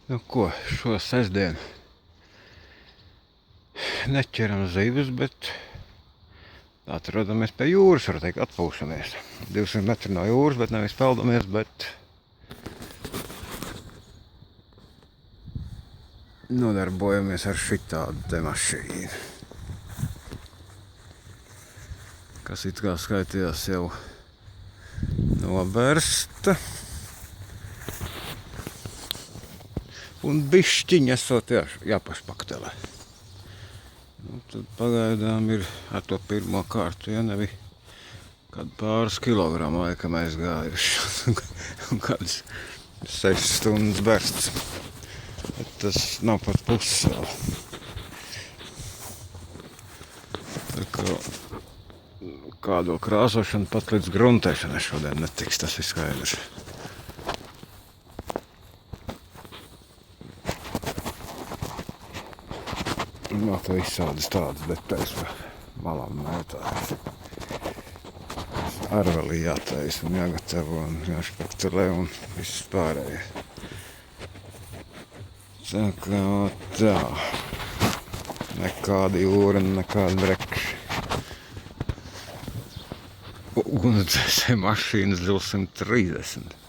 Nu ko, šo sestdienu neķeram zivis, bet atrodamies pie jūras, var teikt, atpūšamies. 200 metri no jūras, bet nevis peldamies, bet nodarbojamies ar šitādu te mašīnu, kas it kā skaitījās jau novērsta. Un bišķiņ esot jāpašpaktelē. Nu, tad pagaidām ir ar to pirmo kārtu, ja nevi kādu pāris kilogramu laikam aizgājuši. Un kādas 6 stundas bersts. Bet tas nav pat puses vēl. Tā kā kādu krāsošanu pat līdz gruntēšanai šodien netiks, tas ir skaidrs. Nav tā visādas tādas detaļas pa malām mētājas. Ar vēl jātais un jāgatavo un jāšpaktelē un viss pārējais. Tā kā tā. Nekāda jūra, nekāda brekši. Ugunsdzēsēja mašīnas 230.